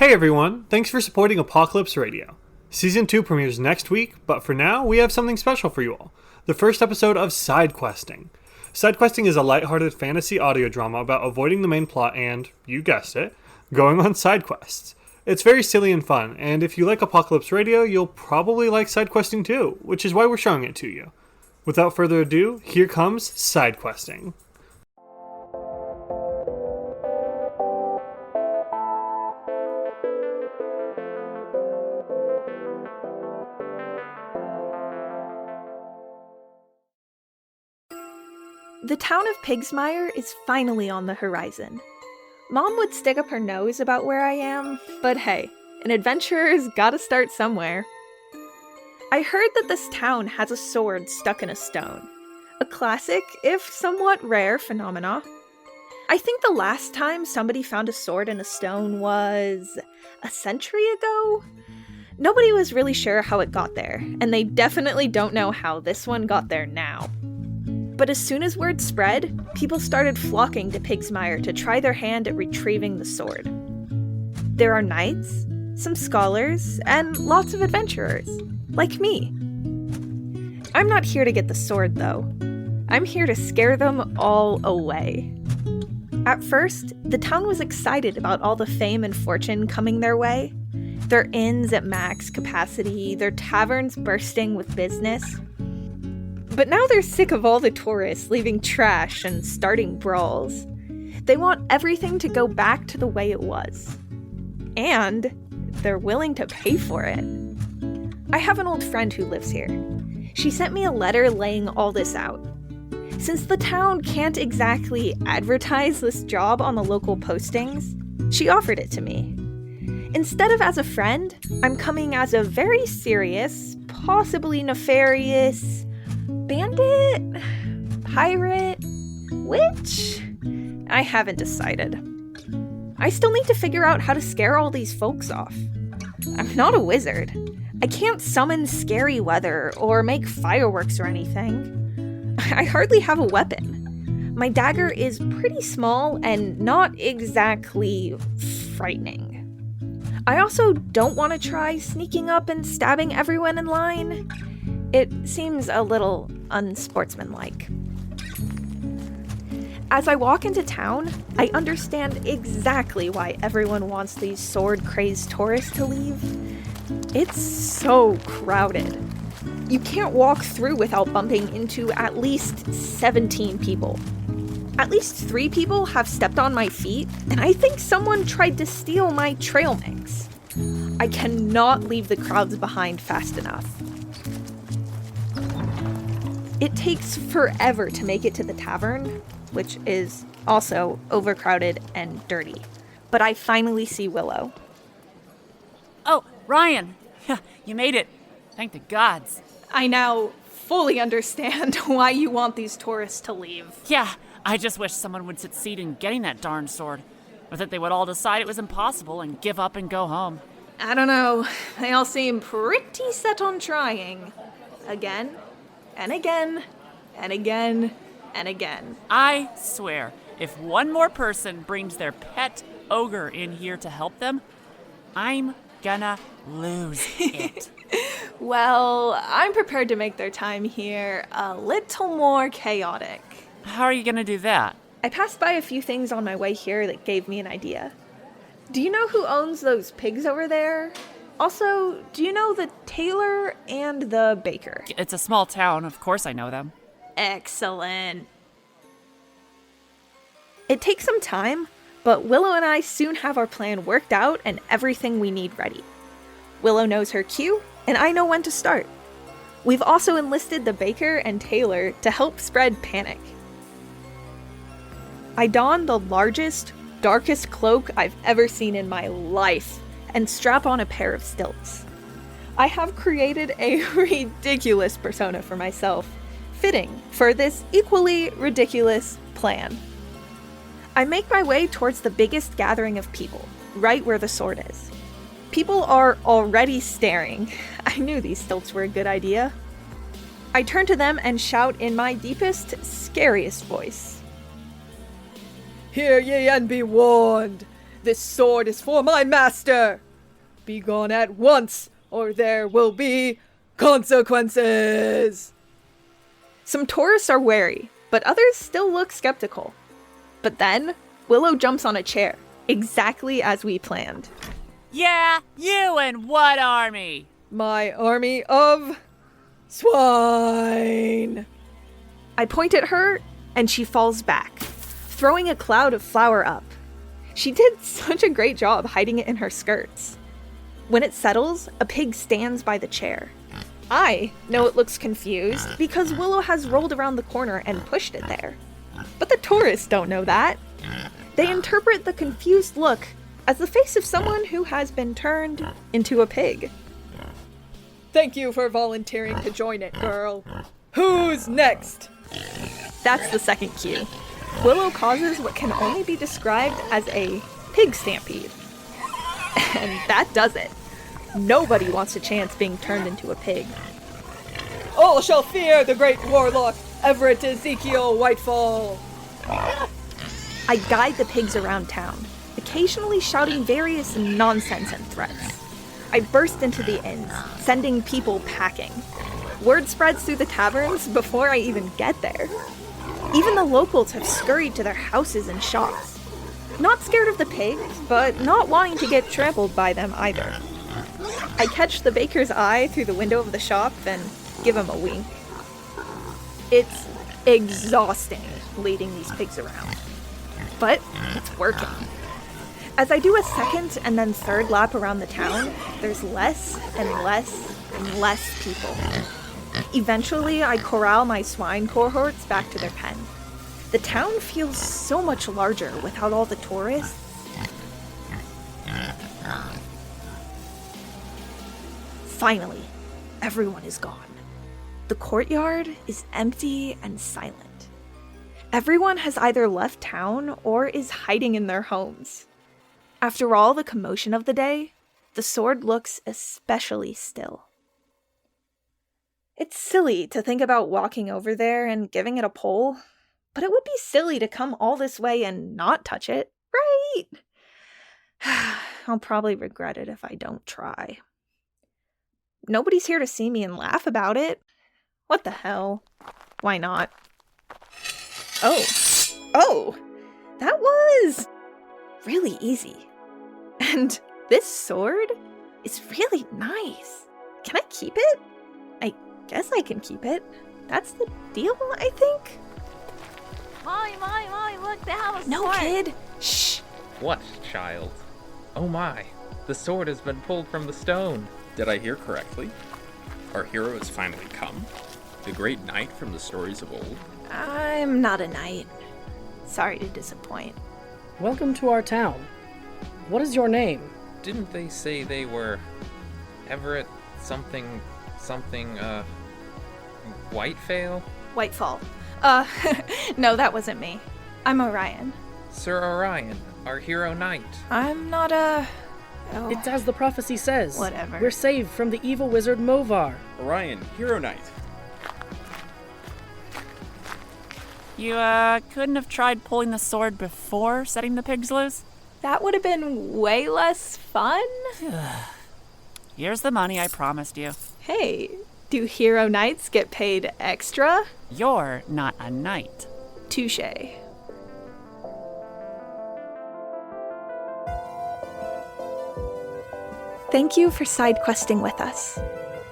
Hey everyone, thanks for supporting Apocalypse Radio. Season 2 premieres next week, but for now, we have something special for you all. The first episode of Sidequesting. Sidequesting is a lighthearted fantasy audio drama about avoiding the main plot and, you guessed it, going on side quests. It's very silly and fun, and if you like Apocalypse Radio, you'll probably like Sidequesting too, which is why we're showing it to you. Without further ado, here comes Sidequesting. The town of Pigsmire is finally on the horizon. Mom would stick up her nose about where I am, but hey, an adventurer's gotta start somewhere. I heard that this town has a sword stuck in a stone. A classic, if somewhat rare, phenomena. I think the last time somebody found a sword in a stone was a century ago? Nobody was really sure how it got there, and they definitely don't know how this one got there now. But as soon as word spread, people started flocking to Pigsmire to try their hand at retrieving the sword. There are knights, some scholars, and lots of adventurers, like me. I'm not here to get the sword, though. I'm here to scare them all away. At first, the town was excited about all the fame and fortune coming their way. Their inns at max capacity, their taverns bursting with business. But now they're sick of all the tourists leaving trash and starting brawls. They want everything to go back to the way it was. And they're willing to pay for it. I have an old friend who lives here. She sent me a letter laying all this out. Since the town can't exactly advertise this job on the local postings, she offered it to me. Instead of as a friend, I'm coming as a very serious, possibly nefarious bandit? Pirate? Witch? I haven't decided. I still need to figure out how to scare all these folks off. I'm not a wizard. I can't summon scary weather or make fireworks or anything. I hardly have a weapon. My dagger is pretty small and not exactly frightening. I also don't want to try sneaking up and stabbing everyone in line. It seems a little unsportsmanlike. As I walk into town, I understand exactly why everyone wants these sword-crazed tourists to leave. It's so crowded. You can't walk through without bumping into at least 17 people. At least 3 people have stepped on my feet, and I think someone tried to steal my trail mix. I cannot leave the crowds behind fast enough. It takes forever to make it to the tavern, which is also overcrowded and dirty. But I finally see Willow. Oh, Ryan! You made it. Thank the gods. I now fully understand why you want these tourists to leave. Yeah, I just wish someone would succeed in getting that darn sword. Or that they would all decide it was impossible and give up and go home. I don't know. They all seem pretty set on trying. Again. And again, and again, and again. I swear, if one more person brings their pet ogre in here to help them, I'm gonna lose it. Well, I'm prepared to make their time here a little more chaotic. How are you gonna do that? I passed by a few things on my way here that gave me an idea. Do you know who owns those pigs over there? Also, do you know the tailor and the baker? It's a small town, of course I know them. Excellent. It takes some time, but Willow and I soon have our plan worked out and everything we need ready. Willow knows her cue, and I know when to start. We've also enlisted the baker and tailor to help spread panic. I don the largest, darkest cloak I've ever seen in my life and strap on a pair of stilts. I have created a ridiculous persona for myself, fitting for this equally ridiculous plan. I make my way towards the biggest gathering of people, right where the sword is. People are already staring. I knew these stilts were a good idea. I turn to them and shout in my deepest, scariest voice. Hear ye and be warned. This sword is for my master! Be gone at once, or there will be consequences! Some tourists are wary, but others still look skeptical. But then, Willow jumps on a chair, exactly as we planned. Yeah, you and what army? My army of swine! I point at her, and she falls back, throwing a cloud of flour up. She did such a great job hiding it in her skirts. When it settles, a pig stands by the chair. I know it looks confused because Willow has rolled around the corner and pushed it there. But the tourists don't know that. They interpret the confused look as the face of someone who has been turned into a pig. Thank you for volunteering to join it, girl. Who's next? That's the second cue. Willow causes what can only be described as a pig stampede. And that does it. Nobody wants a chance being turned into a pig. All shall fear the great warlock, Everett Ezekiel Whitefall. I guide the pigs around town, occasionally shouting various nonsense and threats. I burst into the inns, sending people packing. Word spreads through the taverns before I even get there. Even the locals have scurried to their houses and shops. Not scared of the pigs, but not wanting to get trampled by them either. I catch the baker's eye through the window of the shop and give him a wink. It's exhausting leading these pigs around, but it's working. As I do a second and then third lap around the town, there's less and less and less people. Eventually, I corral my swine cohorts back to their pen. The town feels so much larger without all the tourists. Finally, everyone is gone. The courtyard is empty and silent. Everyone has either left town or is hiding in their homes. After all the commotion of the day, the sword looks especially still. It's silly to think about walking over there and giving it a pull, but it would be silly to come all this way and not touch it, right? I'll probably regret it if I don't try. Nobody's here to see me and laugh about it. What the hell? Why not? Oh, that was really easy. And this sword is really nice. Can I keep it? I guess I can keep it. That's the deal, I think. Molly, look, they have a No, sword. kid. Shh. What, child? Oh my, the sword has been pulled from the stone. Did I hear correctly? Our hero has finally come? The great knight from the stories of old? I'm not a knight. Sorry to disappoint. Welcome to our town. What is your name? Didn't they say they were Everett something, Whitefall? Whitefall. No, that wasn't me. I'm Orion. Sir Orion, our hero knight. I'm not a... Oh, It's as the prophecy says. Whatever. We're saved from the evil wizard Movar. Orion, hero knight. You, couldn't have tried pulling the sword before setting the pigs loose? that would have been way less fun. Here's the money I promised you. Hey, do hero knights get paid extra? You're not a knight. Touché. Thank you for sidequesting with us.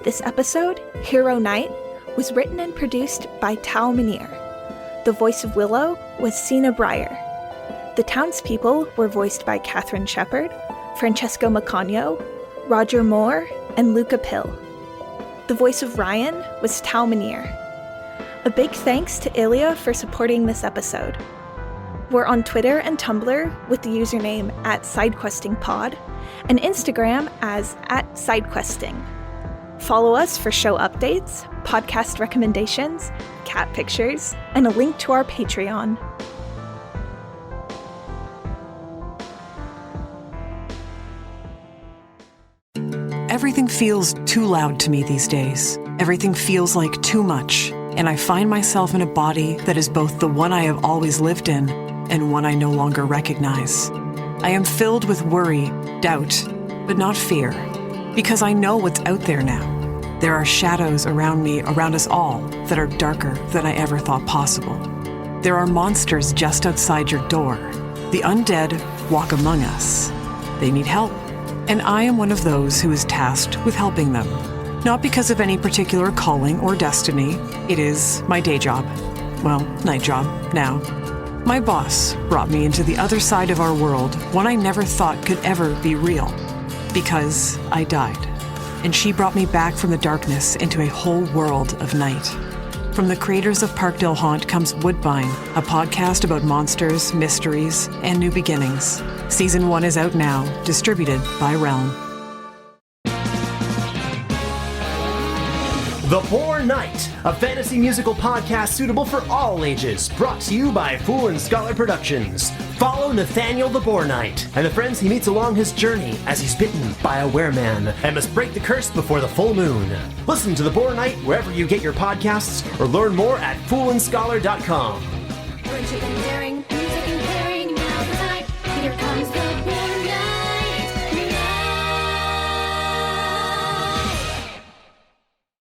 This episode, Hero Knight, was written and produced by Minear. The voice of Willow was Sina Breyer. The townspeople were voiced by Catherine Shepard, Francesco Macagno, Roger Moore, and Luca Pill. The voice of Ryan was Minear. A big thanks to Ilya for supporting this episode. We're on Twitter and Tumblr with the username @sidequestingpod, and Instagram as @sidequesting. Follow us for show updates, podcast recommendations, cat pictures, and a link to our Patreon. Everything feels too loud to me these days. Everything feels like too much, and I find myself in a body that is both the one I have always lived in and one I no longer recognize. I am filled with worry, doubt, but not fear, because I know what's out there now. There are shadows around me, around us all, that are darker than I ever thought possible. There are monsters just outside your door. The undead walk among us. They need help, and I am one of those who is tasked with helping them. Not because of any particular calling or destiny. It is my day job. Well, night job, now. My boss brought me into the other side of our world, one I never thought could ever be real. Because I died. And she brought me back from the darkness into a whole world of night. From the creators of Parkdale Haunt comes Woodbine, a podcast about monsters, mysteries, and new beginnings. Season 1 is out now, distributed by Realm. The Poor Knight, a fantasy musical podcast suitable for all ages, brought to you by Fool and Scholar Productions. Follow Nathaniel the Boar Knight and the friends he meets along his journey as he's bitten by a wereman and must break the curse before the full moon. Listen to The Boar Knight wherever you get your podcasts or learn more at foolandscholar.com. Friendship and daring, music and